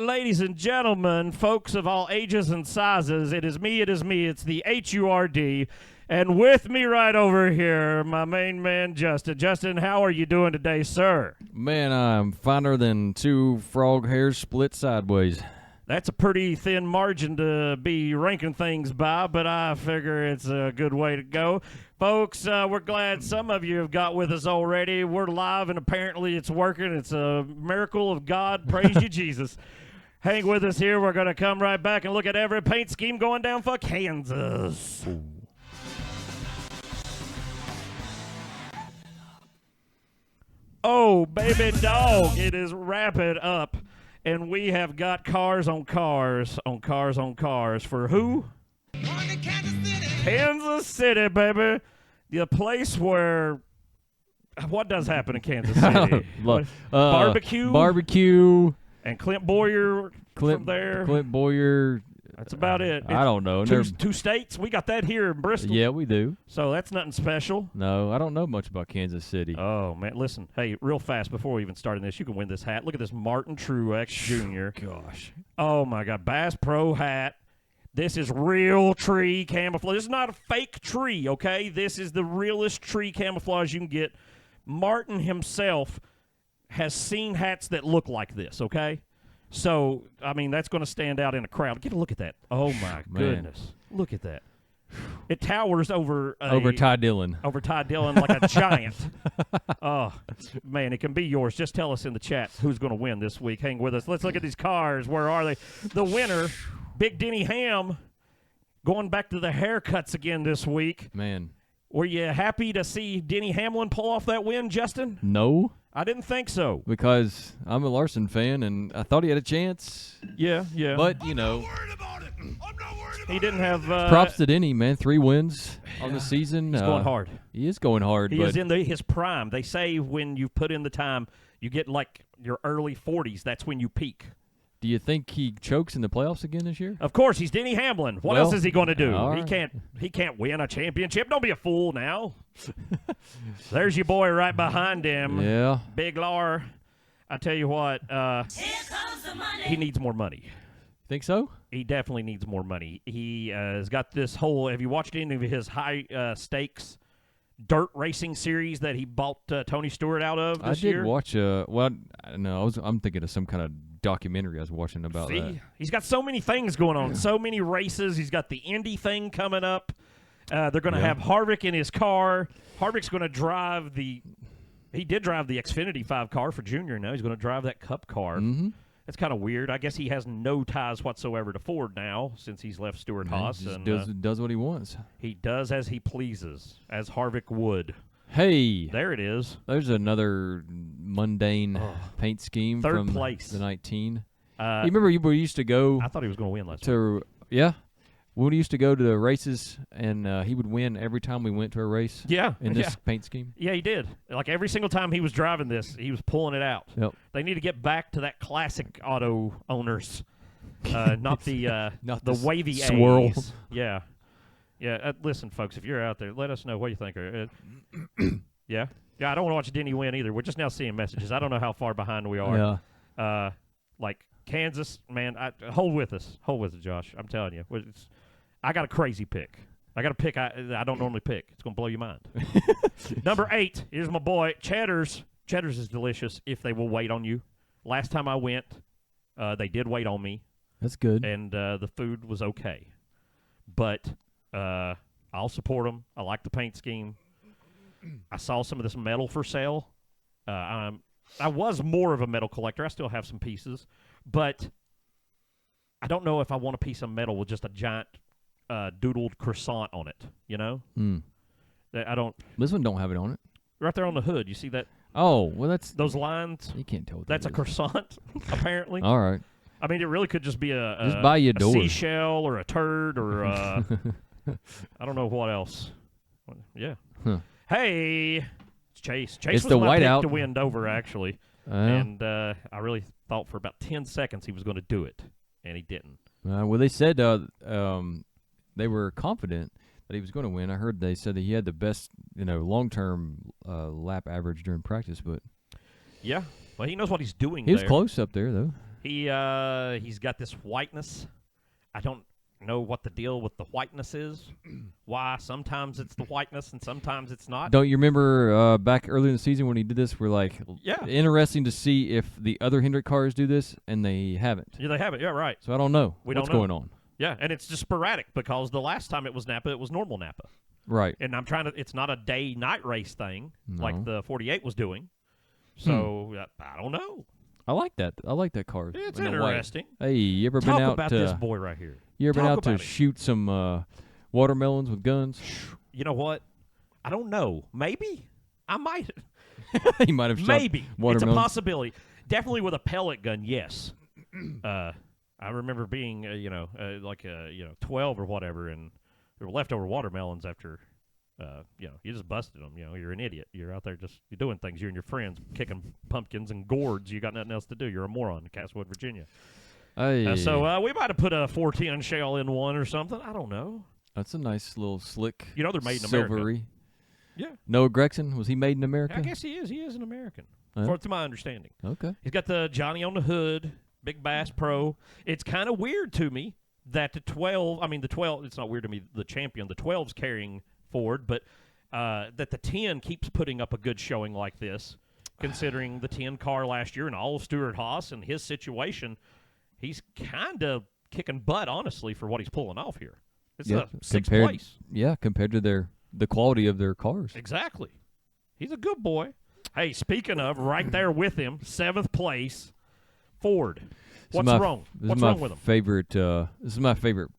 ladies and gentlemen, folks of all ages and sizes, it is me, it's the HURD, and with me right over here, my main man, Justin. Justin, how are you doing today, sir? Man, I'm finer than two frog hairs split sideways. That's a pretty thin margin to be ranking things by, but I figure it's a good way to go. Folks, we're glad some of you have got with us already. We're live, and apparently it's working. It's a miracle of God. Praise you, Jesus. Hang with us here. We're going to come right back and look at every paint scheme going down for Kansas. Ooh. Oh, baby dog, it is wrapping up. And we have got cars on cars on cars on cars for who? Kansas City, baby. The place where what does happen in Kansas City? Barbecue. Barbecue. And Clint Boyer from there. Clint Boyer. That's about it. I don't know. Two states. We got that here in Bristol. Yeah, we do. So that's nothing special. No, I don't know much about Kansas City. Oh, man. Listen, hey, real fast before we even start this, you can win this hat. Look at this Martin Truex Jr. Gosh. Oh, my God. Bass Pro hat. This is real tree camouflage. This is not a fake tree, okay? This is the realest tree camouflage you can get. Martin himself has seen hats that look like this, okay? So, I mean, that's going to stand out in a crowd. Get a look at that. Oh, my goodness. Look at that. It towers over Ty Dillon. Over Ty Dillon like a giant. Oh, man, it can be yours. Just tell us in the chat who's going to win this week. Hang with us. Let's look at these cars. Where are they? The winner, Big Denny Ham, going back to the haircuts again this week. Man. Were you happy to see Denny Hamlin pull off that win, Justin? No. I didn't think so. Because I'm a Larson fan, and I thought he had a chance. Yeah. But, you know. I'm not worried about it. He didn't have... props to Denny, man. 3 wins on the season. He's going hard. He is going hard. He is in his prime. They say when you put in the time, you get like your early 40s. That's when you peak. Do you think he chokes in the playoffs again this year? Of course, he's Denny Hamlin. What else is he going to do? Right. He can't win a championship. Don't be a fool now. There's your boy right behind him. Yeah. Big Lar. I tell you what, Here comes the money. He needs more money. Think so? He definitely needs more money. He has got this whole – have you watched any of his high-stakes dirt racing series that he bought Tony Stewart out of this year? I did watch I'm thinking of some kind of documentary I was watching about that. He's got so many things going on, so many races. He's got the Indy thing coming up. They're going to have Harvick in his car. Harvick's going to drive he did drive the Xfinity 5 car for Junior. Now he's going to drive that Cup car. Mm-hmm. That's kind of weird. I guess he has no ties whatsoever to Ford now since he's left Stewart-Haas. He does what he wants. He does as he pleases, as Harvick would. Hey. There it is. There's another mundane paint scheme Third from place. the 19. You remember we used to go I thought he was going to win last week. Yeah. We used to go to the races, and he would win every time we went to a race. Yeah. In this paint scheme. Yeah, he did. Like every single time he was driving this, he was pulling it out. Yep. They need to get back to that classic auto owners, not the wavy swirl. A's. Yeah. Yeah. Listen, folks, if you're out there, let us know what you think. Yeah. Yeah, I don't want to watch Denny win either. We're just now seeing messages. I don't know how far behind we are. Yeah. Like Kansas, man, hold with us. Hold with us, Josh. I'm telling you. I got a crazy pick. I got a pick I don't normally pick. It's going to blow your mind. Number 8, here's my boy, Cheddar's. Cheddar's is delicious if they will wait on you. Last time I went, they did wait on me. That's good. And the food was okay. But I'll support them. I like the paint scheme. I saw some of this metal for sale. I was more of a metal collector. I still have some pieces. But I don't know if I want a piece of metal with just a giant doodled croissant on it, you know? I don't. This one don't have it on it. Right there on the hood. You see that? Oh, well, that's... Those lines? You can't tell what that's that a is. croissant, apparently. All right. I mean, it really could just be just buy you a door. seashell or a turd or I don't know what else. Yeah. Huh. Hey, it's Chase. Chase It's was the my pick whiteout. to win Dover, actually. And I really thought for about 10 seconds he was going to do it, and he didn't. Well, they said they were confident that he was going to win. I heard they said that he had the best, long-term lap average during practice, but yeah, well, he knows what he's doing. He was close up there, though. He's got this whiteness. I don't know what the deal with the whiteness is. Why sometimes it's the whiteness and sometimes it's not. Don't you remember back early in the season when he did this? We're like, Yeah. interesting to see if the other Hendrick cars do this, and they haven't. Yeah, they have it. Yeah, right. So I don't know We what's don't know. going on. Yeah, and it's just sporadic because the last time it was Napa, it was normal Napa. Right. And I'm trying to. It's not a day-night race thing like No. the 48 was doing. So I don't know. I like that. I like that car. It's in a way. interesting. Hey, you ever Talk been out about to? this boy right here. You ever been Talk out to about it. shoot some watermelons with guns? You know what? I don't know. Maybe I might. He might have shot Maybe it's a watermelons. possibility. Definitely with a pellet gun. Yes. I remember being 12 or whatever, and there were leftover watermelons after. You just busted them. You're an idiot. You're out there you're doing things. You and your friends kicking pumpkins and gourds. You got nothing else to do. You're a moron in Castlewood, Virginia. Hey, So we might have put a 410 shell in one or something. I don't know. that's a nice little slick. They're made in America. silvery. Yeah. Noah Gregson, was he made in America? I guess he is. He is an American, Yeah. to my understanding. Okay. He's got the Johnny on the hood, Big Bass Pro. It's kind of weird to me that the 12, it's not weird to me, the champion, the 12's carrying forward, but that the 10 keeps putting up a good showing like this, considering the 10 car last year and all of Stuart Haas and his situation. He's kind of kicking butt, honestly, for what he's pulling off here. It's a sixth place. Yeah, compared to the quality of their cars. Exactly. He's a good boy. Hey, speaking of, right there with him, 7th place, Ford. What's wrong? What's wrong with him? This is my favorite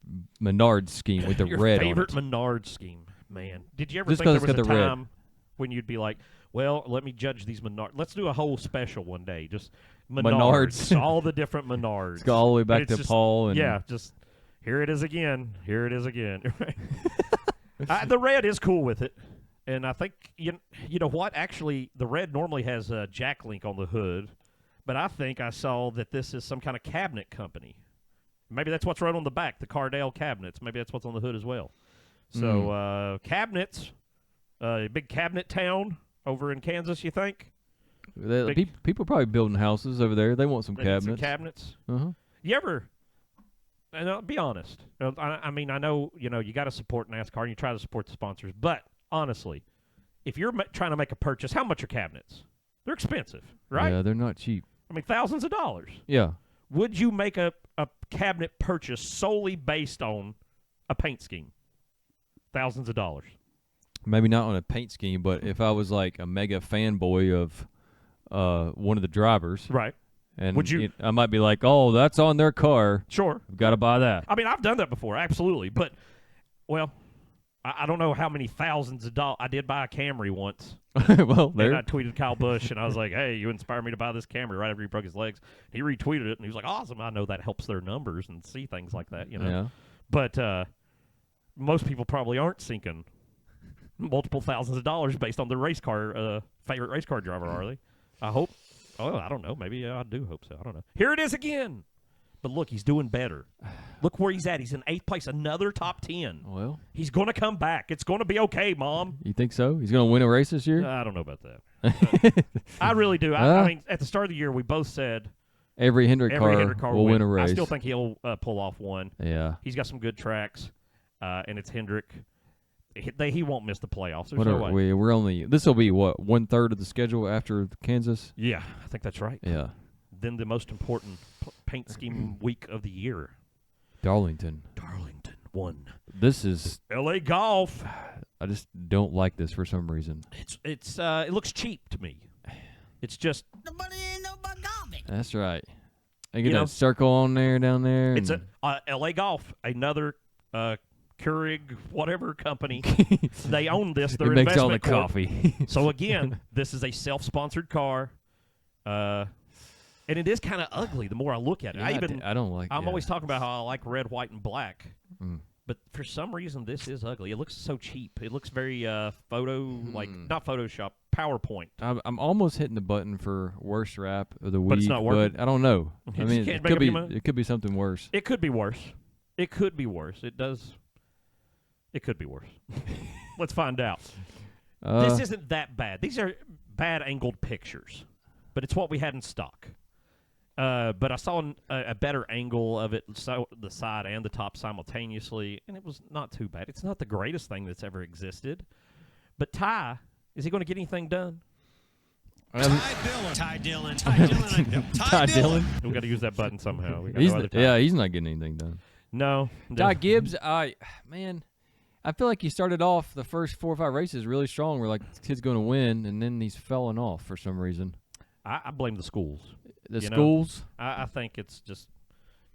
Menard scheme with the Your red favorite on it. Menard scheme, man. Did you ever Just think there 'cause was it's a got the red. time when you'd be like, well, let me judge these Menards. Let's do a whole special one day. Just Menards. all the different Menards. It's got all the way back And to it's just- Paul. And Yeah, just here it is again. Here it is again. The red is cool with it. And I think, you know what? Actually, the red normally has a jack link on the hood. But I think I saw that this is some kind of cabinet company. Maybe that's what's right on the back, the Cardale cabinets. Maybe that's what's on the hood as well. So cabinets, big cabinet town over in Kansas, you think? People probably building houses over there. They want some They need cabinets. Some cabinets. Uh-huh. You ever? And be honest. I mean, I know you got to support NASCAR and you try to support the sponsors, but honestly, if you're trying to make a purchase, how much are cabinets? They're expensive, right? Yeah, they're not cheap. I mean, thousands of dollars. Yeah. Would you make a cabinet purchase solely based on a paint scheme? Thousands of dollars. Maybe not on a paint scheme, but if I was like a mega fanboy of one of the drivers, Right. and Would you- I might be like, oh, that's on their car. Sure. I've got to buy that. I mean, I've done that before, absolutely. But, well, I don't know how many thousands of dollars. I did buy a Camry once. Well, And I there. tweeted Kyle Busch, and I was like, hey, you inspired me to buy this Camry right after he broke his legs. He retweeted it, and he was like, awesome. I know that helps their numbers and see things like that, Yeah. But most people probably aren't sinking multiple thousands of dollars based on their race car, favorite race car driver, are they? I hope. Oh, I don't know. Maybe I do hope so. I don't know. Here it is again. But look, he's doing better. Look where he's at. He's in 8th place, another top 10. Well, He's going to come back. It's going to be okay, Mom. you think so? He's going to win a race this year? I don't know about that. I really do. I mean, at the start of the year, we both said Every Hendrick every car Hendrick car will win a race. I still think he'll pull off one. Yeah. He's got some good tracks, and it's Hendrick. He won't miss the playoffs. There's What no are way. we're only. This will be what 1/3 of the schedule after Kansas. Yeah, I think that's right. Yeah. Then the most important paint scheme week of the year. Darlington. Darlington won. This is. L.A. Golf. I just don't like this for some reason. It looks cheap to me. It's just The money ain't no but garbage. That's right. I get You know, that circle on there, down there. it's and- a L.A. Golf, another Keurig whatever company. They own this. They're it makes all the investment corp. coffee. So again, this is a self-sponsored car, and it is kind of ugly. The more I look at it, I don't like. I'm yeah. always talking about how I like red, white, and black. Mm. But for some reason, this is ugly. It looks so cheap. It looks very like not Photoshop, PowerPoint. I'm almost hitting the button for worst rap of the week, But it's not working? but I don't know. I You mean, can't it make could up be your mind? it could be something worse. It could be worse. It could be worse. It does. It could be worse. Let's find out. This isn't that bad. These are bad angled pictures, but it's what we had in stock. But I saw a better angle of it, so the side and the top simultaneously, and it was not too bad. It's not the greatest thing that's ever existed. But Ty, is he going to get anything done? Ty Dillon. We got to use that button somehow. We got He's no other Ty. he's not getting anything done. No. Ty Gibbs, I feel like he started off the first 4 or 5 races really strong. We're like, this kid's going to win, and then he's falling off for some reason. I blame the schools. The You schools. I think it's just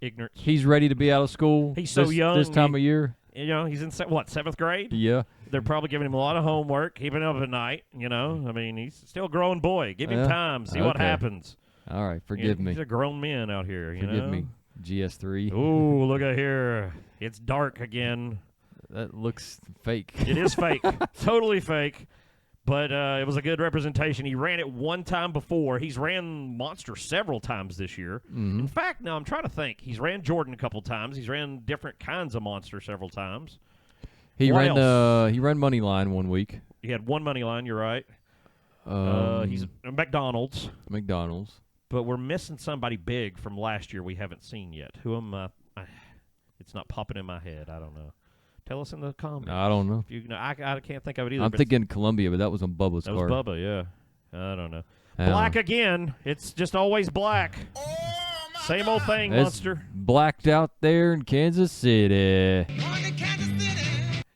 ignorance. He's ready to be out of school. He's so young. this time of year. You know, he's in, 7th grade? Yeah. They're probably giving him a lot of homework, keeping him up at night, you know. I mean, he's still a growing boy. Give him Yeah. time, see what Okay. happens. All right, forgive me. These are grown men out here, you know. Forgive me, GS3. Ooh, look at here. It's dark again. That looks fake. It is fake. Totally fake. But it was a good representation. He ran it one time before. He's ran Monster several times this year. Mhm. In fact, now I'm trying to think. He's ran Jordan a couple times. He's ran different kinds of Monster several times. He What ran else? he ran money line one week. He had one money line, you're right. He's McDonald's. McDonald's. But we're missing somebody big from last year we haven't seen yet. Who am I? It's not popping in my head. I don't know. Tell us in the comments. I don't know. If you know, I can't think of it either. I'm but thinking Columbia, but that was on Bubba's that car. was Bubba, yeah. I don't know. I don't Black know. again. It's just always black. Same old thing, It's Monster. blacked out there in Kansas City.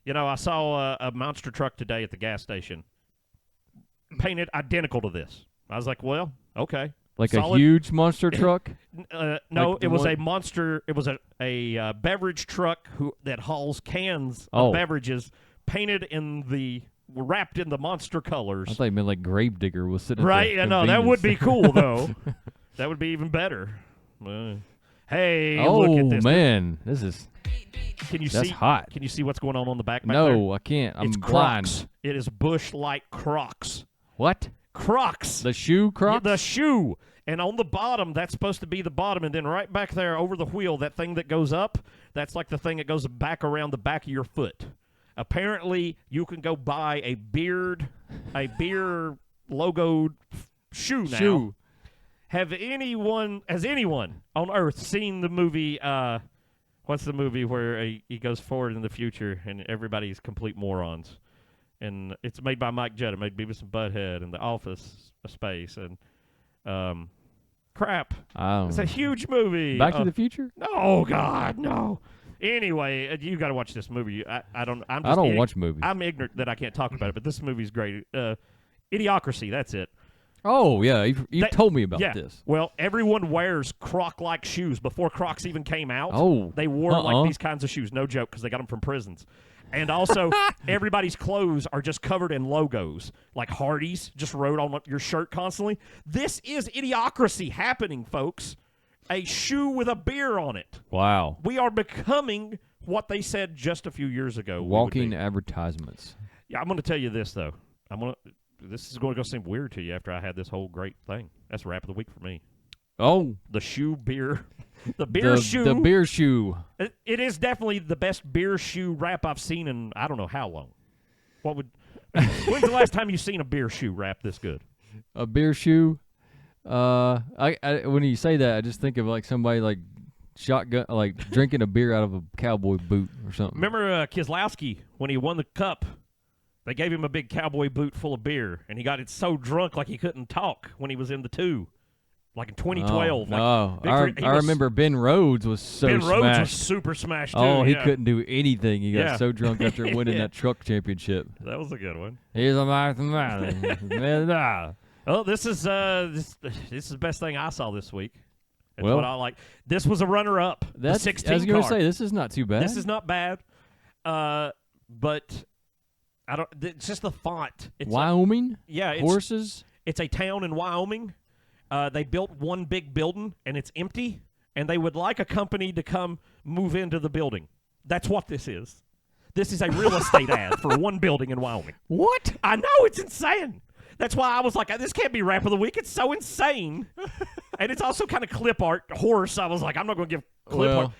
You know, I saw a monster truck today at the gas station, painted identical to this. I was like, well, okay. Like Solid. a huge monster truck? No, Like the it was one- a monster. It was a beverage truck that hauls cans Oh. of beverages, painted wrapped in the monster colors. I thought you meant like Gravedigger was sitting Right? at Yeah, the no, that would be cool convenience. though. That would be even better. Hey, Oh, look at this. man. This is Can you that's see? hot. Can you see what's going on the back? Back there? No, I can't. I'm it's blind. Crocs. It is Bush Light Crocs. What? Crocs. The shoe Crocs? The shoe. And on the bottom, that's supposed to be the bottom. And then right back there over the wheel, that thing that goes up, that's like the thing that goes back around the back of your foot. Apparently, you can go buy a beer logoed shoe now. Shoe. Has anyone on Earth seen the movie, what's the movie where he goes forward in the future and everybody's complete morons? And it's made by Mike Jetta, made Beavis and Butthead and The Office Space. And crap. I don't It's know. a huge movie. Back to the Future? Oh, God, no. Anyway, you got to watch this movie. I don't watch movies. I'm ignorant that I can't talk about it, but this movie's great. Idiocracy, that's it. Oh, yeah. You've told me about Yeah. this. Well, everyone wears Croc-like shoes. Before Crocs even came out, Oh. they wore like these kinds of shoes. No joke, because they got them from prisons. And also, everybody's clothes are just covered in logos, like Hardee's just wrote on your shirt constantly. This is idiocracy happening, folks. A shoe with a beer on it. Wow. We are becoming what they said just a few years ago. Walking advertisements. Yeah, I'm going to tell you this, though. This is going to seem weird to you after I had this whole great thing. That's wrap of the week for me. Oh. The shoe beer. The beer shoe. The beer shoe. It is definitely the best beer shoe wrap I've seen in I don't know how long. When's the last time you've seen a beer shoe wrap this good? A beer shoe. When you say that, I just think of like somebody like shotgun, like drinking a beer out of a cowboy boot or something. Remember Keselowski when he won the cup? They gave him a big cowboy boot full of beer, and he got it so drunk like he couldn't talk when he was in the 2. Like in 2012. No, Like, I remember Ben Rhodes was so Ben smashed. Rhodes was super smashed, too. Oh, he yeah. couldn't do anything. He got Yeah. so drunk after winning Yeah. that truck championship. That was a good one. He's a man. Oh, this is the best thing I saw this week. That's Well, what I like. This was a runner-up. The 16 I was going to car. say, this is not too bad. This is not bad, but I don't. It's just the font. It's Wyoming? yeah, it's, Horses? It's a town in Wyoming. They built one big building, and it's empty, and they would like a company to come move into the building. That's what this is. This is a real estate ad for one building in Wyoming. What? I know, it's insane. That's why I was like, this can't be Rap of the Week. It's so insane. And it's also kind of clip art. Horse, I was like, I'm not going to give clip art.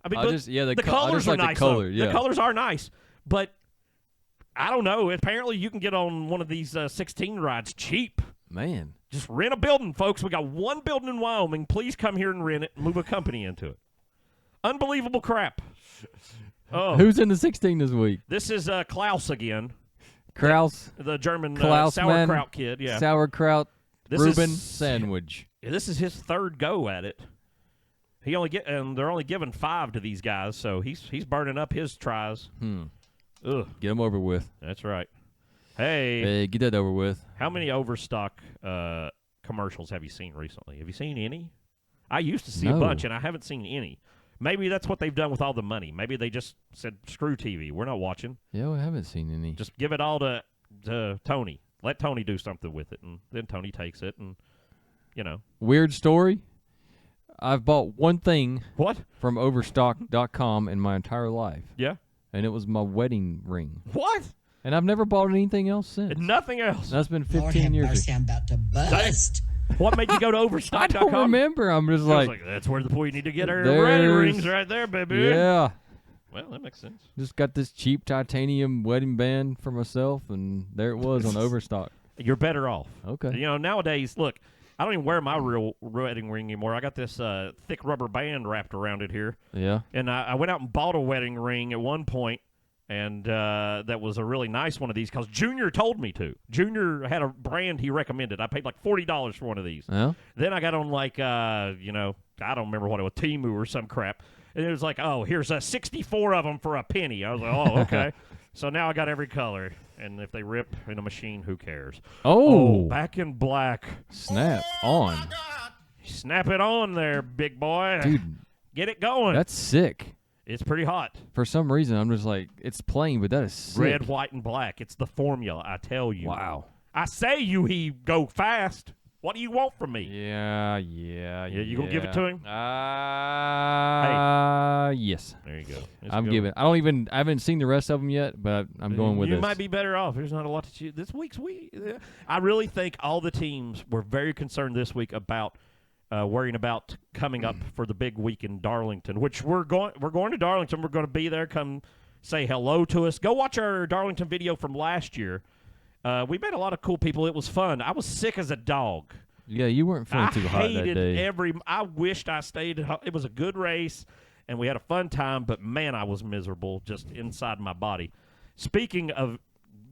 I mean, the colors are nice. The colors are nice. But I don't know. Apparently, you can get on one of these 16 rides cheap. Man. Just rent a building, folks. We got one building in Wyoming. Please come here and rent it and move a company into it. Unbelievable crap. Oh, Who's in the 16 this week? this is Klaus again. Kraus, The German Klaus sauerkraut kid, yeah. sauerkraut, This Reuben is- sandwich. This is his third go at it. And they're only giving 5 to these guys, so he's burning up his tries. Ugh, Get them over with. that's right. Hey, Hey, get that over with. how many Overstock commercials have you seen recently? Have you seen any? I used to see a No. bunch, and I haven't seen any. Maybe that's what they've done with all the money. Maybe they just said, screw TV. We're not watching. Yeah, we haven't seen any. Just give it all to Tony. Let Tony do something with it, and then Tony takes it, and, you know. Weird story. I've bought one thing What? from Overstock.com in my entire life, Yeah? and it was my wedding ring. What? And I've never bought anything else since. And nothing else. That's been Lord 15 have years mercy, I'm about to bust. What made you go to I Overstock.com? don't remember. I'm just I was like, that's where we need to get our There's- wedding rings right there, baby. yeah. Well, that makes sense. Just got this cheap titanium wedding band for myself, and there it was on Overstock. You're better off. Okay. You know, nowadays, look, I don't even wear my real wedding ring anymore. I got this thick rubber band wrapped around it here. Yeah. And I went out and bought a wedding ring at one point, and that was a really nice one of these because Junior told me to. Junior had a brand he recommended. I paid like $40 for one of these. Yeah. Then I got on like, I don't remember what it was, Temu or some crap. And it was like, oh, here's 64 of them for a penny. I was like, oh, okay. So now I got every color. And if they rip in a machine, who cares? Oh, Back in black. snap on. Snap it on there, big boy. Dude, Get it going. that's sick. It's pretty hot. For some reason, I'm just like, it's plain, but that is sick. Red, white, and black. It's the formula, I tell you. Wow. I say he go fast. What do you want from me? Yeah. Yeah, you gonna give it to him? Yes. There you go. It's I'm good. giving. I haven't seen the rest of them yet, but I'm going with you this. might be better off. There's not a lot to choose. This week's week. I really think all the teams were very concerned this week about worrying about coming up for the big week in Darlington, which we're going to Darlington. We're going to be there. Come say hello to us. Go watch our Darlington video from last year. We met a lot of cool people. It was fun. I was sick as a dog. Yeah, you weren't feeling too hot that hated day. I wished I stayed at home. It was a good race, and we had a fun time, but, man, I was miserable just inside my body. Speaking of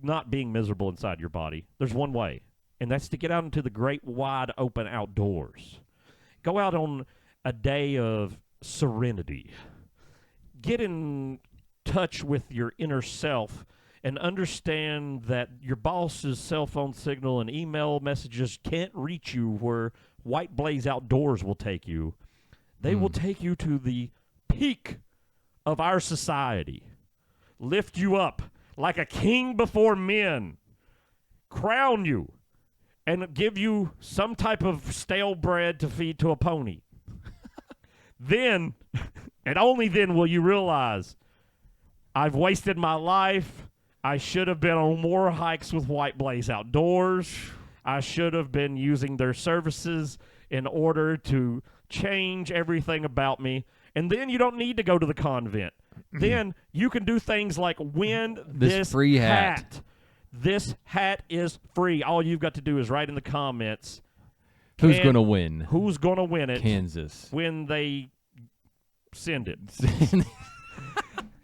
not being miserable inside your body, there's one way, and that's to get out into the great, wide, open outdoors. Go out on a day of serenity. Get in touch with your inner self and understand that your boss's cell phone signal and email messages can't reach you where White Blaze Outdoors will take you. They will take you to the peak of our society, lift you up like a king before men, crown you, and give you some type of stale bread to feed to a pony. Then, and only then will you realize, I've wasted my life. I should have been on more hikes with White Blaze Outdoors. I should have been using their services in order to change everything about me. And then you don't need to go to the convent. Then you can do things like win this free hat. This hat is free. All you've got to do is write in the comments Who's going to win? who's going to win it Kansas. when they send it.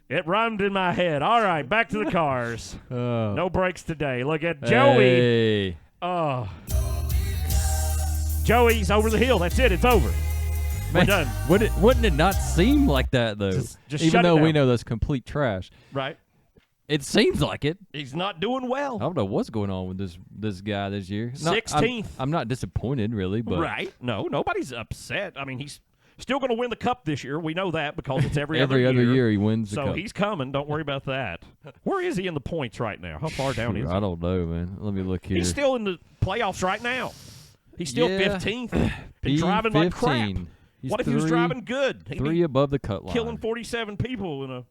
It rhymed in my head. All right, back to the cars. No breaks today. Look at Joey. Hey. Oh. Joey's over the hill. That's it. It's over. We're Man, done. Wouldn't it not seem like that, though? Just Even shut it though we down. know that's complete trash. Right? It seems like it. He's not doing well. I don't know what's going on with this guy this year. No, 16th. I'm not disappointed, really, but Right? No, nobody's upset. I mean, he's still going to win the cup this year. We know that because it's every every other year he wins the So cup. he's coming. Don't worry about that. Where is he in the points right now? How far down is he? I don't know, man. Let me look here. He's still in the playoffs right now. He's still Yeah. 15th and driving like crap. P15. He's What if he was driving good? He'd three be above the cut line. killing 47 people in a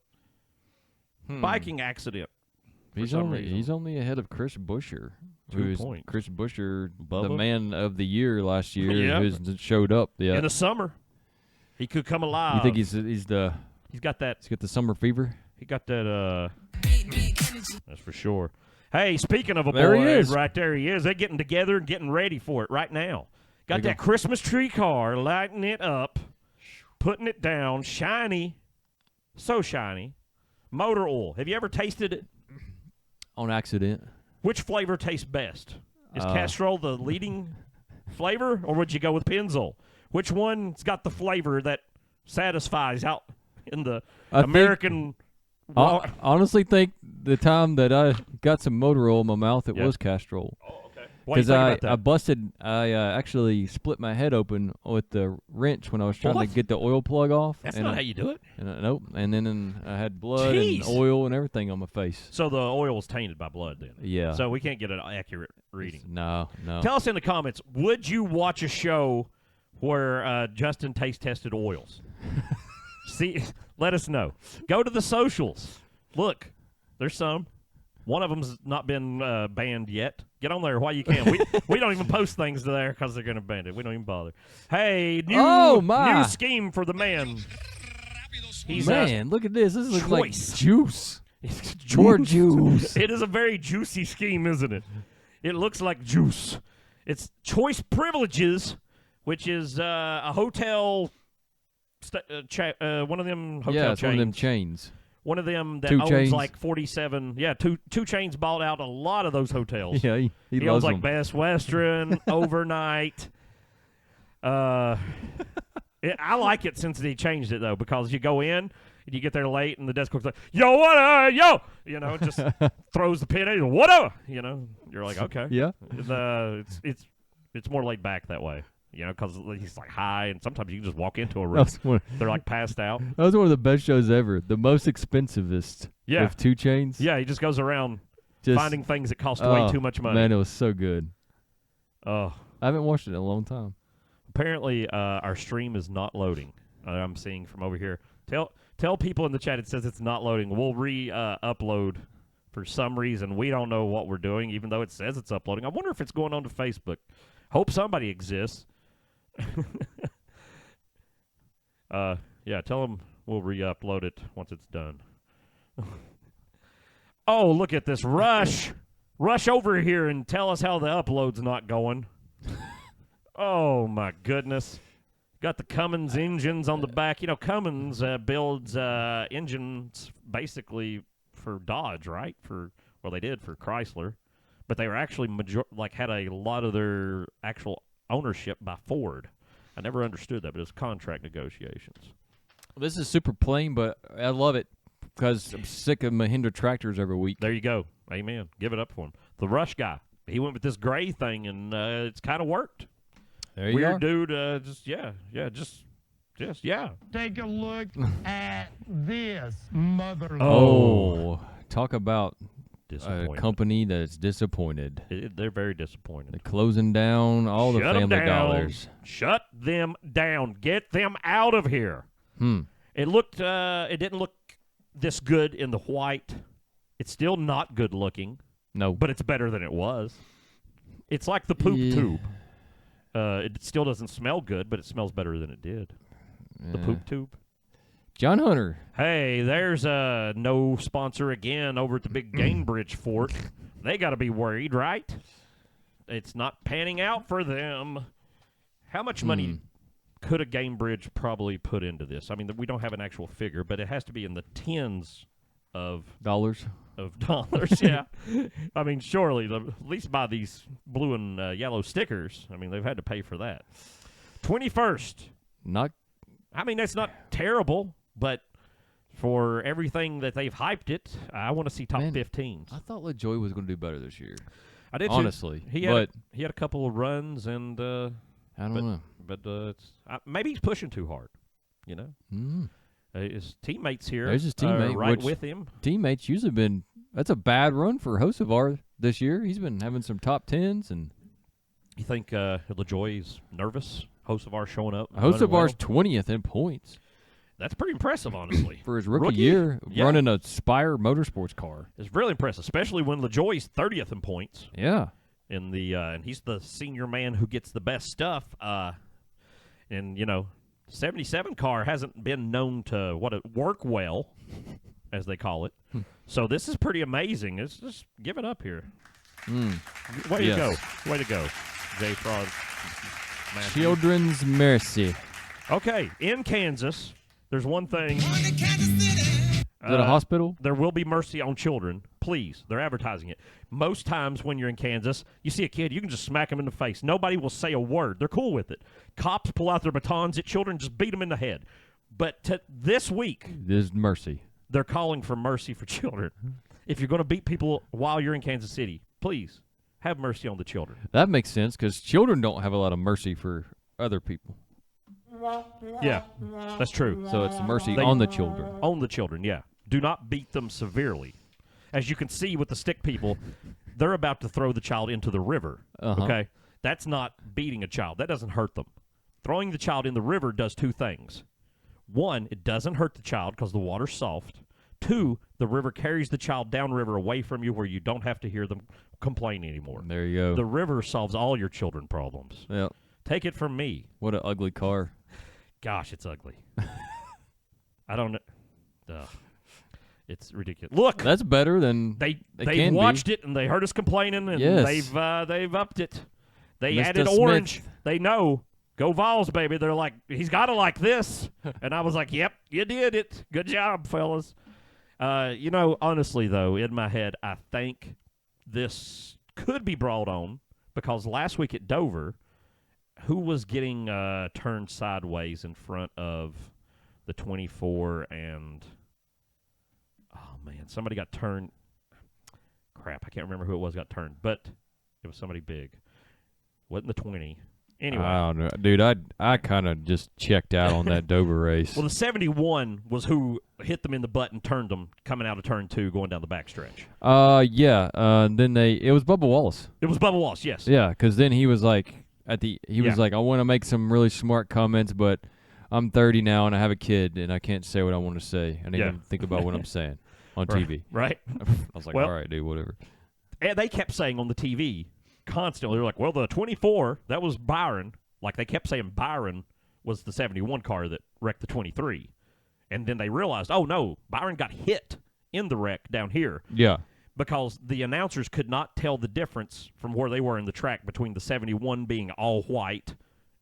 biking accident. for some reason. He's only ahead of Chris Buescher, 2 who's points. Chris Buescher, the Bubba? man of the year last year, Yeah. who's showed up. Yeah, In the summer, he could come alive. you think he's He's got that. got the summer fever? He got that. That's for sure. Hey, speaking of a There he boy, is. right there he is. They're getting together and getting ready for it right now. Got There you that Christmas tree car, lighting it up, putting it down, shiny, so shiny. Motor oil. Have you ever tasted it? On accident. Which flavor tastes best? Is Castrol the leading flavor, or would you go with Pennzoil? Which one's got the flavor that satisfies out in the American? I honestly think the time that I got some motor oil in my mouth, it was Castrol. Oh, okay. What do you Because think about that? I actually split my head open with the wrench when I was trying What? to get the oil plug off. That's and not how you do it. Nope. And then I had blood Jeez. and oil and everything on my face. So the oil was tainted by blood then. Yeah. So we can't get an accurate reading. No. Tell us in the comments, would you watch a show where Justin taste tested oils? See, let us know. Go to the socials. Look, there's some. One of them's not been banned yet. Get on there while you can. We don't even post things to there because they're going to ban it. We don't even bother. Hey, new scheme for the man. He's look at this. This looks like choice. juice. It's More juice. It is a very juicy scheme, isn't it? It looks like juice. It's Choice Privileges, which is a hotel, one of them hotel Yeah, it's chains. one of them chains. One of them that Two owns chains. like 47. Yeah, two chains bought out a lot of those hotels. Yeah, he He loves owns like them. Best Western, Overnight. I like it since they changed it though, because you go in and you get there late and the desk clerk's like, "Yo, what? Yo," just throws the pin in. Whatever, You're like, okay. Yeah. It's more laid back that way, because he's like high, and sometimes you can just walk into a room. They're like passed out. That was one of the best shows ever. The most expensivest. Yeah. With 2 Chains. Yeah, he just goes around Just finding things that cost way too much money. Man, it was so good. Oh. I haven't watched it in a long time. Apparently, our stream is not loading. I'm seeing from over here. Tell people in the chat it says it's not loading. We'll upload for some reason. We don't know what we're doing, even though it says it's uploading. I wonder if it's going on to Facebook. Hope somebody exists. Yeah, tell them we'll re-upload it once it's done. Oh, look at this. Rush over here and tell us how the upload's not going. Oh, my goodness. Got the Cummins engines on the back. Cummins builds engines basically for Dodge, right? They did for Chrysler. But they were actually had a lot of their actual ownership by Ford. I never understood that, but it's contract negotiations. This is super plain, but I love it because I'm sick of Mahindra tractors every week. There you go. Amen. Give it up for him. The Rush guy. He went with this gray thing, and it's kind of worked. There you Weird are. dude. Just. Take a look at this, mother. Oh, talk about a Disappointed. company that's disappointed. They're very disappointed. They're closing down all the Shut 'em Family down. Dollars. Shut them down. Get them out of here. It didn't look this good in the white. It's still not good looking, No. but it's better than it was. It's like the poop tube. It still doesn't smell good, but it smells better than it did. The poop tube. John Hunter. Hey, there's no sponsor again over at the big Gamebridge fort. They got to be worried, right? It's not panning out for them. How much money could a Gamebridge probably put into this? I mean, we don't have an actual figure, but it has to be in the tens of Dollars. dollars. Yeah. I mean, surely, at least buy these blue and yellow stickers. I mean, they've had to pay for that. 21st. Not. I mean, that's not terrible, but for everything that they've hyped it, I want to see top 15s. I thought LaJoy was going to do better this year. I did honestly. He had a couple of runs, and I don't know. But maybe he's pushing too hard. His teammates here, There's his teammate, right with him. Teammates usually been. That's a bad run for Hocevar this year. He's been having some top 10s, and You think LaJoy's nervous? Hocevar showing up. Hocevar's 20th in points That's pretty impressive, honestly. for his rookie year, Yeah. running a Spire Motorsports car. It's really impressive, especially when LaJoy's 30th in points. Yeah. In the and he's the senior man who gets the best stuff. And 77 car hasn't been known to work well. as they call it. So this is pretty amazing. It's just give it up here. Way to go. Way to go, J. Fraud. Matthew. Children's Mercy. Okay, in Kansas, there's one thing. Is it a hospital? There will be mercy on children. Please. They're advertising it. Most times when you're in Kansas, you see a kid, you can just smack them in the face. Nobody will say a word. They're cool with it. Cops pull out their batons at children, just beat them in the head. But this week, There's mercy. they're calling for mercy for children. If you're going to beat people while you're in Kansas City, please have mercy on the children. That makes sense because children don't have a lot of mercy for other people. Yeah, that's true. So it's mercy on the children. On the children, yeah. Do not beat them severely. As you can see with the stick people, they're about to throw the child into the river. Okay? That's not beating a child. That doesn't hurt them. Throwing the child in the river does two things. One, it doesn't hurt the child because the water's soft. Two, the river carries the child downriver away from you where you don't have to hear them complain anymore. There you go. The river solves all your children problems. Yep. Take it from me. What an ugly car. Gosh, it's ugly. I don't know. It's ridiculous. Look, That's better than they can watched be. it and they heard us complaining and Yes. they've upped it. They Mr. added Smith. orange. They know. Go Vols, baby. They're like, he's got to like this. And I was like, yep, you did it. Good job, fellas. Honestly, though, in my head, I think this could be brought on because last week at Dover, who was getting turned sideways in front of the 24 and somebody got turned. Crap, I can't remember who it was got turned, but it was somebody big. Wasn't the 20. Anyway. I don't know. Dude, I kind of just checked out on that Dover race. Well, the 71 was who hit them in the butt and turned them coming out of turn 2 going down the backstretch. Yeah. Then it was Bubba Wallace. It was Bubba Wallace, yes. Yeah, because then he was like, was like, I want to make some really smart comments, but I'm 30 now and I have a kid and I can't say what I want to say. I need to think about what I'm saying on TV. Right. I was like, Well, all right, dude, whatever. And they kept saying on the TV constantly, they're like, well, the 24, that was Byron. Like they kept saying Byron was the 71 car that wrecked the 23. And then they realized, oh, no, Byron got hit in the wreck down here. Yeah. Because the announcers could not tell the difference from where they were in the track between the 71 being all white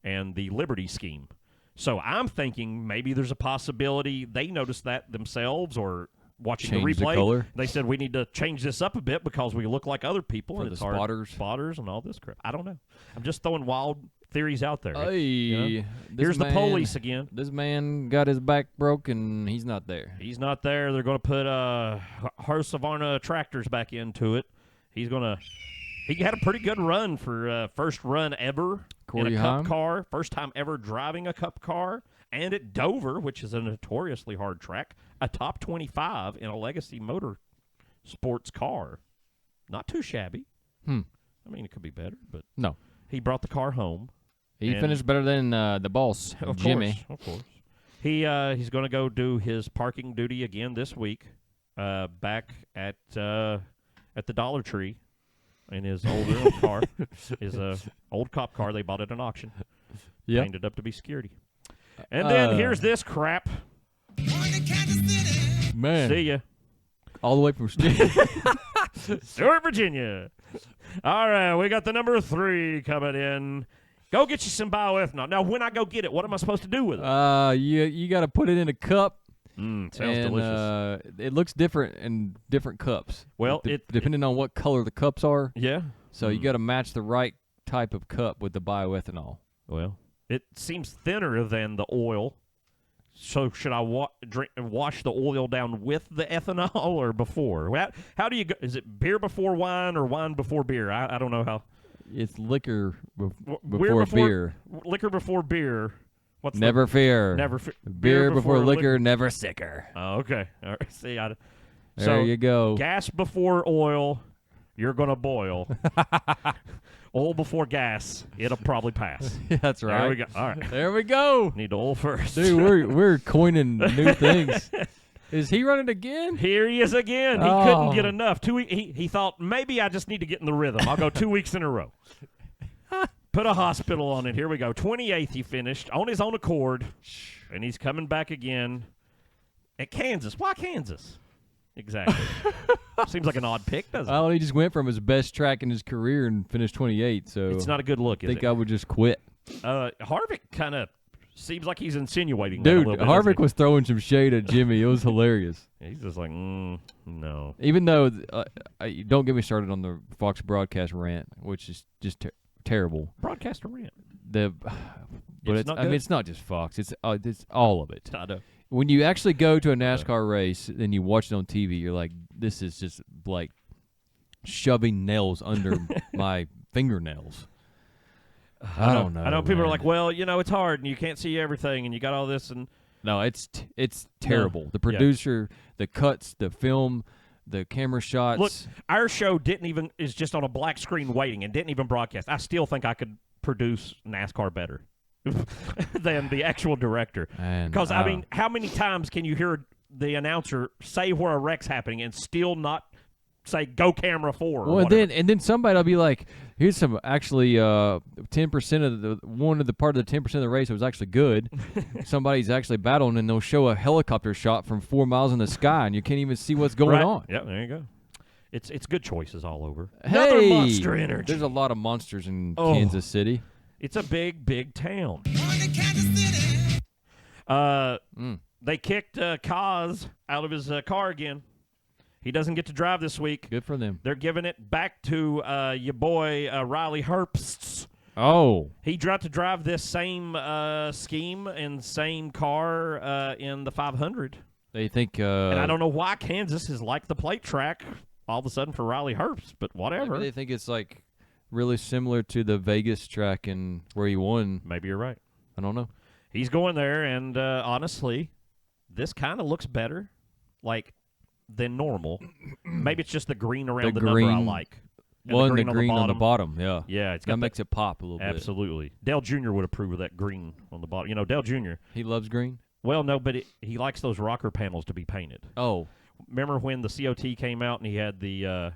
and the Liberty scheme. So I'm thinking maybe there's a possibility they noticed that themselves or watching Change the replay. the color. They said we need to change this up a bit because we look like other people. For and the it's hard. spotters. And all this crap. I don't know. I'm just throwing wild theories out there. Hey, Here's the police again. This man got his back broke and he's not there. He's not there. They're going to put Husqvarna tractors back into it. He had a pretty good run for first run ever Corey in a Haim? Cup car. First time ever driving a Cup car. And at Dover, which is a notoriously hard track, a top 25 in a Legacy Motor Sports car. Not too shabby. I mean, it could be better, but No. he brought the car home. He finished better than the boss, Of Jimmy. course, of course. He's going to go do his parking duty again this week, back at the Dollar Tree in his old car, his old cop car. They bought at an auction. Yeah. Painted up to be security. And then here's this crap. Man. See ya. All the way from Stewart, Virginia. All right, we got the number 3 coming in. Go get you some bioethanol. Now, when I go get it, what am I supposed to do with it? You got to put it in a cup. Sounds and, delicious. It looks different in different cups. Well, depending on what color the cups are. Yeah. So you got to match the right type of cup with the bioethanol. Well, it seems thinner than the oil. So should I wash the oil down with the ethanol or before? How do you go? Is it beer before wine or wine before beer? I don't know how. It's liquor Beer before beer. Liquor before beer. What's Never fear. Never beer before liquor, never sicker. Oh, okay. All right. See, There you go. Gas before oil, you're gonna boil. Oil before gas, it'll probably pass. That's right. There we go. All right. There we go. Need to oil first. Dude, we're coining new things. Is he running again? Here he is again. He couldn't get enough. He thought, maybe I just need to get in the rhythm. I'll go 2 weeks in a row. Put a hospital on it. Here we go. 28th he finished on his own accord, and he's coming back again at Kansas. Why Kansas? Exactly. Seems like an odd pick, doesn't it? Well, he just went from his best track in his career and finished 28. So It's not a good look, I is think it? I would just quit. Harvick kind of seems like he's insinuating Dude, that a little bit, doesn't Harvick was throwing some shade at Jimmy. It was hilarious. he? He's just like, no. Even though, don't get me started on the Fox broadcast rant, which is just terrible. Broadcaster rant. But It's not good? it's not just Fox. It's all of it. I know. When you actually go to a NASCAR race and you watch it on TV, you're like, this is just like shoving nails under my fingernails. I don't know. I know people are man. like, well, it's hard and you can't see everything and you got all this and No, it's terrible. No. The producer, the cuts, the film, the camera shots. look, our show is just on a black screen waiting and didn't even broadcast. I still think I could produce NASCAR better than the actual director. Because, I mean, how many times can you hear the announcer say where a wreck's happening and still not say, go camera 4 or well, whatever? and then somebody will be like, here's some actually 10% of the part of the 10% of the race that was actually good. Somebody's actually battling, and they'll show a helicopter shot from 4 miles in the sky, and you can't even see what's going on. Yeah, there you go. It's good choices all over. Hey, Another Monster Energy. There's a lot of monsters in Kansas City. It's a big, big town. They kicked Kaz out of his car again. He doesn't get to drive this week. Good for them. They're giving it back to your boy Riley Herbst. Oh. He got to drive this same scheme and same car in the 500. They think and I don't know why Kansas is like the plate track all of a sudden for Riley Herbst, but whatever. Maybe they think it's like really similar to the Vegas track and where he won. Maybe you're right. I don't know. He's going there, and honestly, this kind of looks better than normal. Maybe it's just the green around the number I like. And the green on the bottom, yeah. Yeah, it's got that makes it pop a little bit. Absolutely. Dale Jr. would approve of that green on the bottom. Dale Jr. He loves green? Well, no, but he likes those rocker panels to be painted. Oh. Remember when the COT came out and he had the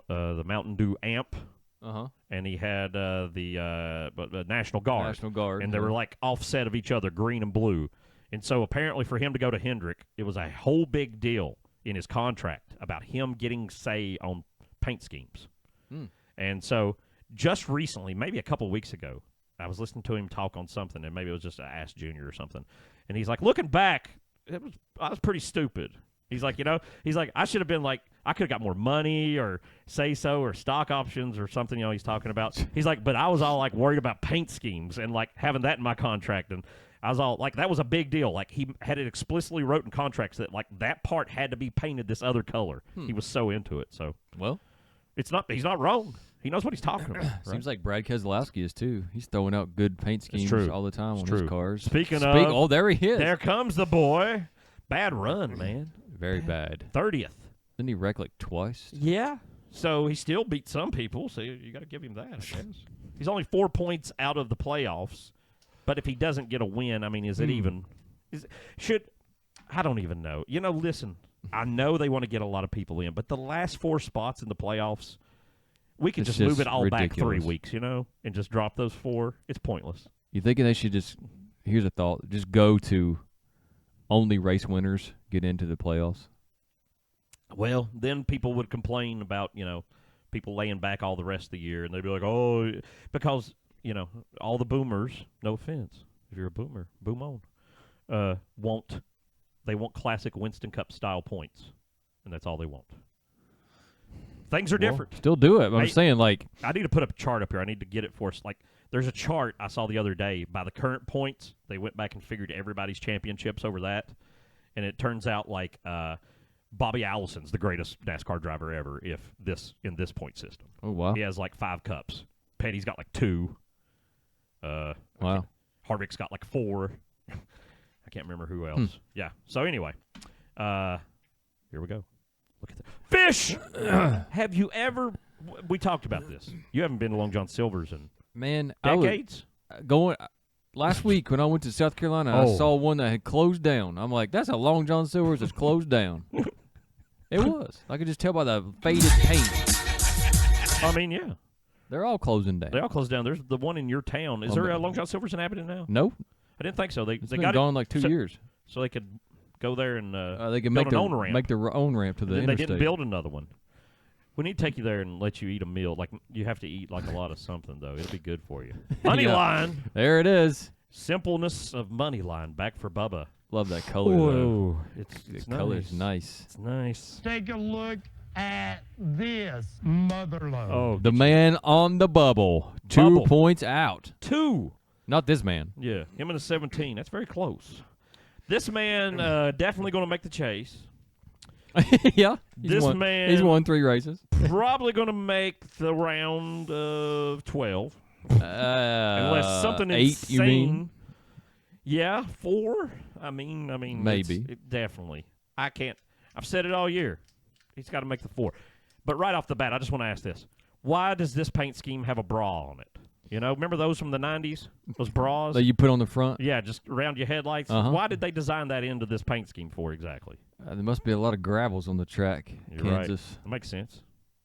Mountain Dew amp? Uh-huh. And he had the National Guard. National Guard. And they were like offset of each other, green and blue. And so apparently for him to go to Hendrick, it was a whole big deal in his contract about him getting say on paint schemes. And so just recently, maybe a couple weeks ago, I was listening to him talk on something, and maybe it was just Ask Junior or something. And he's like, looking back, I was pretty stupid. He's like, I should have been like, I could have got more money or say so or stock options or something, he's talking about. He's like, but I was all like worried about paint schemes and like having that in my contract. And I was all like, that was a big deal. Like he had it explicitly wrote in contracts that like that part had to be painted this other color. He was so into it. So, well, he's not wrong. He knows what he's talking about. Right? Seems like Brad Keselowski is too. He's throwing out good paint schemes all the time on his cars. Speaking of, oh, there he is. There comes the boy. Bad run, man. Very bad. 30th. Didn't he wreck like twice? Yeah. So he still beat some people, so you got to give him that, I guess. He's only 4 points out of the playoffs, but if he doesn't get a win, I mean, is it even? I don't even know. Listen, I know they want to get a lot of people in, but the last 4 spots in the playoffs, we could just move it all back 3 weeks, and just drop those 4. It's pointless. You thinking they should just, here's a thought, just go to only race winners get into the playoffs? Well, then people would complain about, people laying back all the rest of the year, and they'd be like, oh, because, all the boomers, no offense, if you're a boomer, boom on, they want classic Winston Cup style points, and that's all they want. Things are different. Still do it. I'm saying, like, I need to put up a chart up here. I need to get it for us. Like, there's a chart I saw the other day by the current points. They went back and figured everybody's championships over that, and it turns out like Bobby Allison's the greatest NASCAR driver ever in this point system. Oh wow! He has like 5 cups. Petty's got like 2. Wow. Harvick's got like 4. I can't remember who else. Yeah. So anyway, here we go. Look at that. Fish! Have you ever... We talked about this. You haven't been to Long John Silver's in decades? Last week when I went to South Carolina, I saw one that had closed down. I'm like, that's a Long John Silver's that's closed down. It was. I could just tell by the faded paint. I mean, yeah. They're all closing down. They all closed down. There's the one in your town. Is there a Long John Silver's in Abilene now? Nope. I didn't think so. They It's been got gone it like 2 years. so they could Go there and They can build make an own ramp. make their own ramp to the And then interstate. they didn't build another one. We need to take you there and let you eat a meal. Like you have to eat like a lot of something though. It'll be good for you. Money Yeah. line. There it is. Simpleness of money line. Back for Bubba. Love that color. Though. It's The color's nice. It's nice. Take a look at this motherload. Oh, The man on the bubble. 2 Bubble. points out. 2. Not this man. Yeah, him in a 17. That's very close. This man definitely going to make the chase. Yeah. This man- He's won 3 races. Probably going to make the round of 12. Unless something 8, insane. you mean? Yeah, 4. I mean, Maybe. Definitely. I can't. I've said it all year. He's got to make the 4. But right off the bat, I just want to ask this: why does this paint scheme have a bra on it? You know, remember those from the '90s? Those bras. That you put on the front? Yeah, just around your headlights. Uh-huh. Why did they design that into this paint scheme for exactly? There must be a lot of gravels on the track. You're right. Kansas. It makes sense.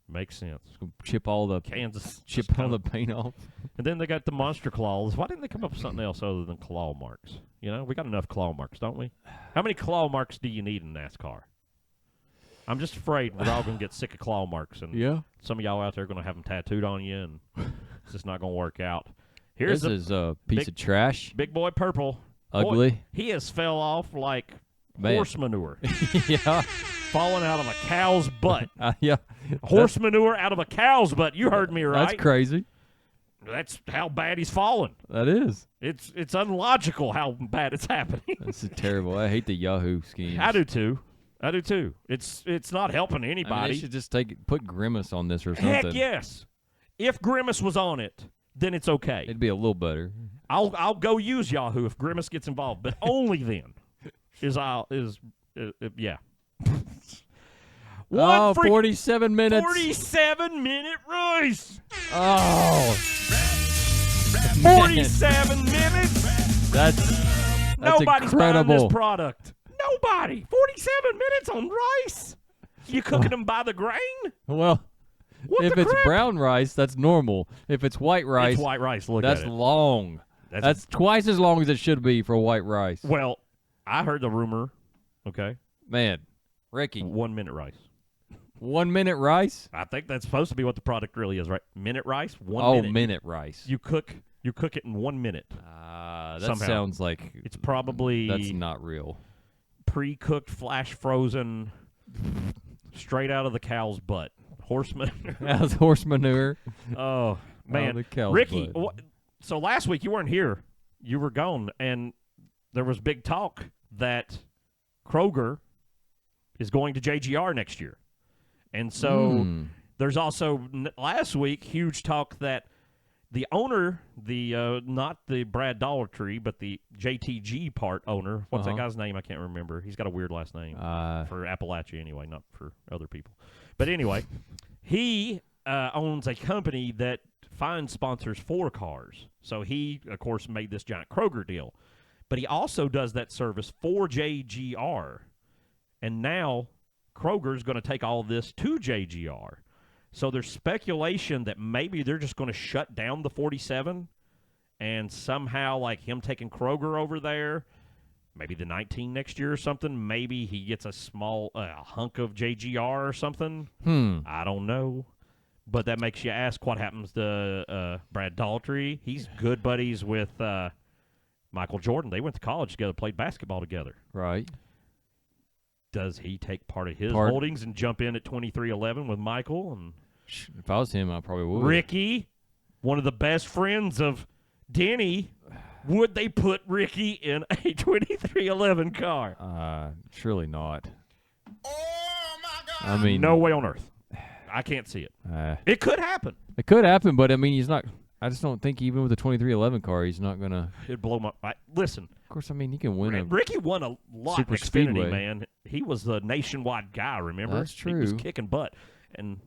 Makes sense. Chip all the Kansas. chip just all kinda- the paint off. And then they got the monster claws. Why didn't they come up with something else other than claw marks? You know, we got enough claw marks, don't we? How many claw marks do you need in NASCAR? I'm just afraid we're all going to get sick of claw marks, and Yeah. some of y'all out there are going to have them tattooed on you, and it's just not going to work out. Here's This the is a piece big- of trash. big boy purple. Ugly. Boy, he has fell off like Man. horse manure, Yeah. falling out of a cow's butt. Yeah. Horse manure out of a cow's butt. You heard me right. That's crazy. That's how bad he's fallen. That is. It's unlogical how bad it's happening. This is terrible. I hate the Yahoo schemes. I do too. It's not helping I mean, anybody. they should just put Grimace on this or Heck something. yes. If Grimace was on it, then it's okay. It'd be a little better. I'll go use Yahoo if Grimace gets involved, but only then yeah. Oh, freak- 47 minutes. 47-minute race. Oh. 47 minutes. That's Nobody's incredible. buying this product. Nobody. 47 minutes on rice. You cooking them by the grain? Well, What if the it's crap? brown rice, that's normal. If it's white rice, It's white rice. Look that's at it. long. That's- That's twice as long as it should be for white rice. Well, I heard the rumor. Okay, Man, Ricky, 1 minute rice. 1 minute rice? I think that's supposed to be what the product really is, right? Minute rice, 1 Oh, minute. minute rice. You cook it in 1 minute. That somehow. sounds like It's probably that's not real. pre-cooked, flash frozen, straight out of the cow's butt. Horseman. That's horse manure. Oh man, the cow's Ricky. butt. So last week you weren't here. You were gone, and there was big talk that Kroger is going to JGR next year, and so there's also last week huge talk that the owner, the not the Brad Dollar Tree, but the JTG part owner. What's that guy's name? I can't remember. He's got a weird last name for Appalachia anyway, not for other people. But anyway, he owns a company that finds sponsors for cars. So he, of course, made this giant Kroger deal. But he also does that service for JGR. And now Kroger's going to take all this to JGR. So there's speculation that maybe they're just going to shut down the 47 and somehow, like him taking Kroger over there, maybe the 19 next year or something, maybe he gets a small hunk of JGR or something. I don't know. But that makes you ask what happens to Brad Daltrey. He's good buddies with Michael Jordan. They went to college together, played basketball together. Right. Does he take part of his holdings and jump in at 23-11 with Michael? And If I was him, I probably would. Ricky, one of the best friends of Denny, would they put Ricky in a 23-11 car? Surely not. I mean, No way on earth. I can't see it. It could happen. It could happen, but I mean, he's not. I just don't think even with a 2311 car, he's not gonna. It'd blow my. Listen, Of course, I mean, he can win a. Ricky won a lot Super in Xfinity, Speedway. man. He was the nationwide guy, remember? That's He was true. kicking butt. And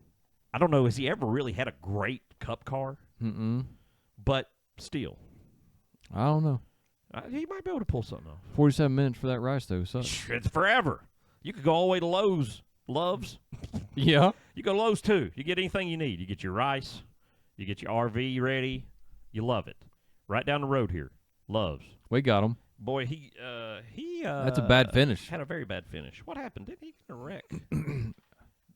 I don't know, has he ever really had a great cup car? But still, I don't know. he might be able to pull something off. 47 minutes for that rice though. So. It's forever. You could go all the way to Love's. Yeah. You go to Lowe's too. You get anything you need. You get your rice. You get your RV ready. You love it. Right down the road here. Love's. We got him. Boy, he That's a bad finish. Had a very bad finish. What happened? Didn't he get in a wreck?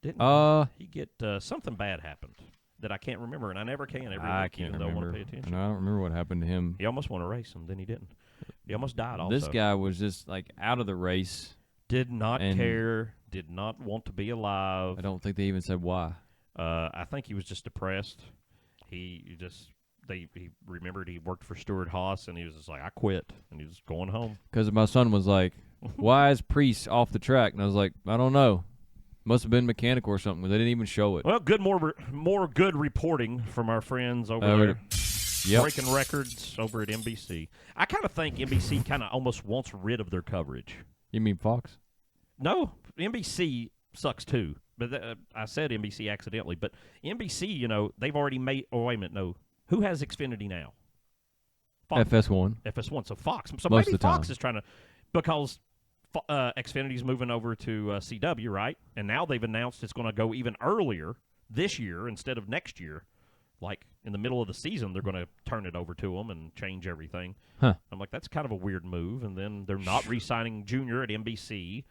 Didn't he get something bad happened that I can't remember, and I never can every I week, can't even though I remember. want to pay attention. And I don't remember what happened to him. He almost won a race, and then he didn't. He almost died also. This guy was just like out of the race. Did not and care, did not want to be alive. I don't think they even said why. I think he was just depressed. He remembered he worked for Stuart Haas, and he was just like, I quit, and he was going home. Because my son was like, why is Priest off the track? And I was like, I don't know. Must have been mechanical or something. They didn't even show it. Well, more good reporting from our friends over there. Yep. Breaking records over at NBC. I kind of think NBC kind of almost wants rid of their coverage. You mean Fox? No, NBC sucks too. But I said NBC accidentally. But NBC, they've already made. Oh, wait a minute, no. Who has Xfinity now? Fox. FS1. FS1. So Fox. So Most maybe of the Fox time. is trying to, because Xfinity's moving over to CW, right? And now they've announced it's going to go even earlier this year instead of next year. Like in the middle of the season, they're going to turn it over to them and change everything. Huh. I'm like, that's kind of a weird move. And then they're not re-signing Junior at NBC.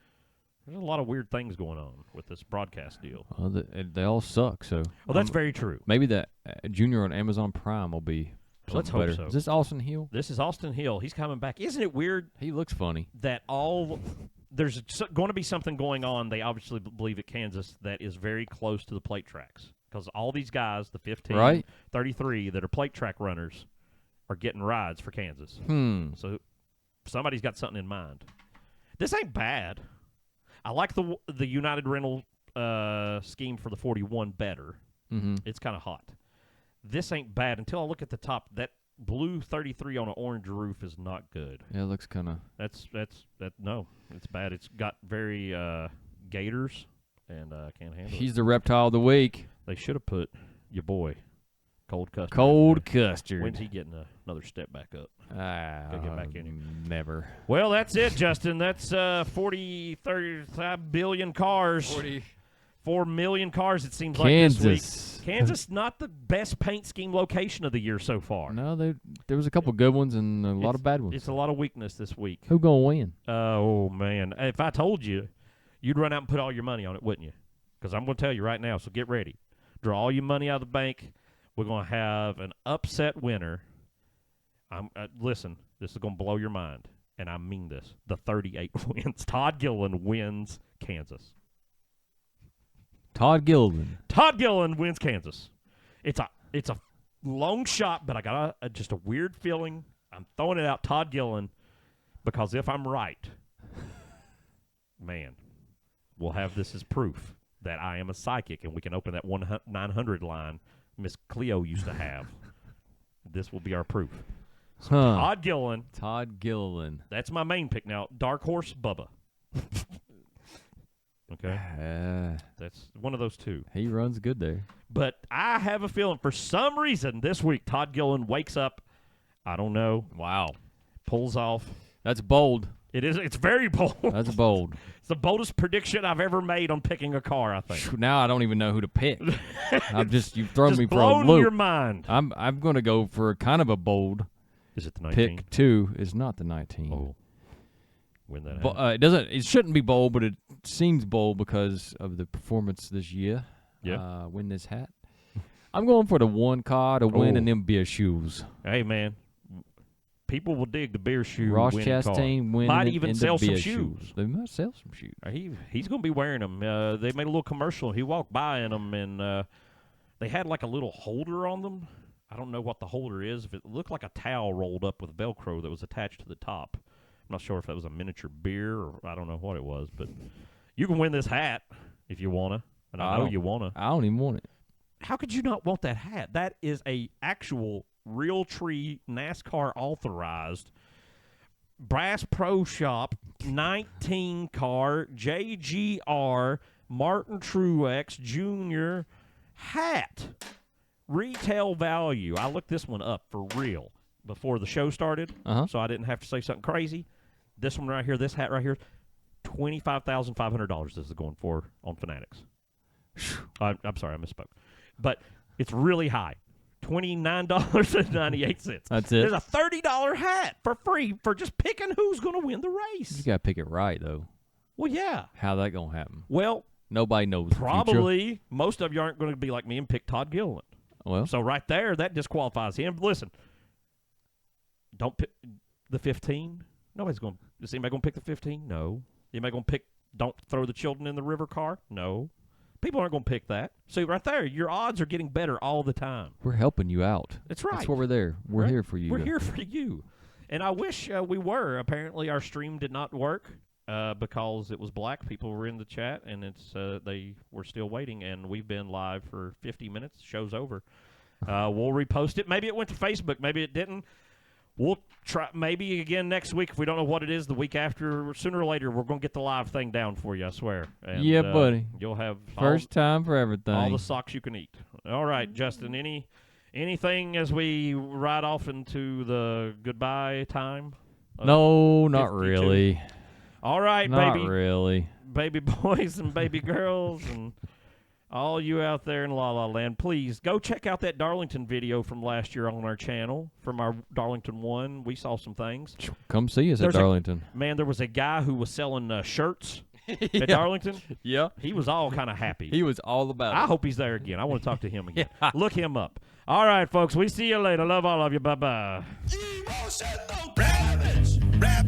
There's a lot of weird things going on with this broadcast deal. Well, they all suck. So. Well, that's very true. Maybe that Junior on Amazon Prime will be. Let's something hope better. so. Is this Austin Hill? This is Austin Hill. He's coming back. Isn't it weird He looks funny. that there's going to be something going on, they obviously believe at Kansas, that is very close to the plate tracks. Because all these guys, the 15, Right. 33, that are plate track runners, are getting rides for Kansas. So somebody's got something in mind. This ain't bad. I like the United Rental scheme for the 41 better. Mm-hmm. It's kind of hot. This ain't bad until I look at the top. That blue 33 on an orange roof is not good. Yeah, it looks kind of. No, it's bad. It's got very gators, and I can't handle it. He's the reptile of the week. They should have put your boy, Cold Custard. Cold Custard. When's he getting another step back up? Gotta get back in here. Never. Well, that's it, Justin. That's 35 billion cars. 4 million cars, it seems like this Kansas. week. Kansas, not the best paint scheme location of the year so far. No, there was a couple good ones and a lot of bad ones. It's a lot of weakness this week. Who gonna win? Oh, man. If I told you, you'd run out and put all your money on it, wouldn't you? Because I'm going to tell you right now, so get ready. Draw all your money out of the bank. We're going to have an upset winner. Listen, this is going to blow your mind, and I mean this. The 38 wins. Todd Gilliland wins Kansas. Todd Gilliland. Todd Gilliland wins Kansas. It's a long shot, but I got just a weird feeling. I'm throwing it out, Todd Gilliland, because if I'm right, man, we'll have this as proof that I am a psychic, and we can open that 1-900 line Miss Cleo used to have. This will be our proof. So Todd Gilliland. Todd Gilliland. That's my main pick now. Dark Horse, Bubba. Okay? That's one of those two. He runs good there. But I have a feeling for some reason this week Todd Gilliland wakes up, I don't know. Wow. Pulls off. That's bold. It is. It's very bold. That's bold. It's the boldest prediction I've ever made on picking a car, I think. Now I don't even know who to pick. You've thrown Just me for a blown loop. your mind. I'm going to go for kind of a bold Is it the 19? pick. 2 is not the 19. Oh. When that happens. It doesn't. It shouldn't be bold, but it seems bold because of the performance this year. Yeah. Win this hat. I'm going for the 1 car to win Oh. and them beer shoes. Hey, man. People will dig the beer shoe Ross win Chastain car. winning Might in even the sell some beer shoes. They might sell some shoes. He's going to be wearing them. They made a little commercial. He walked by in them, and they had like a little holder on them. I don't know what the holder is. If it looked like a towel rolled up with Velcro that was attached to the top. I'm not sure if that was a miniature beer or I don't know what it was. But you can win this hat if you want to. And I know you want to. I don't even want it. How could you not want that hat? That is a actual real tree NASCAR authorized Brass Pro Shop 19 car JGR Martin Truex Jr. hat. Retail value. I looked this one up for real before the show started, so I didn't have to say something crazy. This one right here, this hat right here, $25,500 this is going for on Fanatics. I'm sorry, I misspoke. But it's really high. $29.98. That's it. There's a $30 hat for free for just picking who's going to win the race. You got to pick it right, though. Well, yeah. How that going to happen? Well, Nobody knows the future. probably most of you aren't going to be like me and pick Todd Gilliland. Well, So right there, that disqualifies him. Listen, don't pick the 15. Nobody's going. Is anybody going to pick the 15? No. Anybody going to pick? Don't throw the children in the river car? No. People aren't going to pick that. So right there, your odds are getting better all the time. we're helping you out. That's right. That's what we're there. We're Right. here for you. We're here for you. And I wish we were. Apparently, our stream did not work because it was black. People were in the chat, and they were still waiting. And we've been live for 50 minutes. Show's over. We'll repost it. Maybe it went to Facebook. Maybe it didn't. We'll try maybe again next week if we don't know what it is. The week after, sooner or later, we're going to get the live thing down for you. I swear. And, Yeah, buddy. You'll have First time for everything. all the socks you can eat. All right, Justin. Anything as we ride off into the goodbye time? no, not 52. really. All right, Not baby, really. baby boys and baby girls, and all you out there in La La Land, please go check out that Darlington video from last year on our channel, from our Darlington 1. We saw some things. Come see us There's at Darlington. Man, there was a guy who was selling shirts at Darlington. Yeah. He was all kind of happy. He was all about I it. hope he's there again. I want to talk to him again. Look him up. All right, folks. We see you later. Love all of you. Bye-bye. Emotional damage. Rap.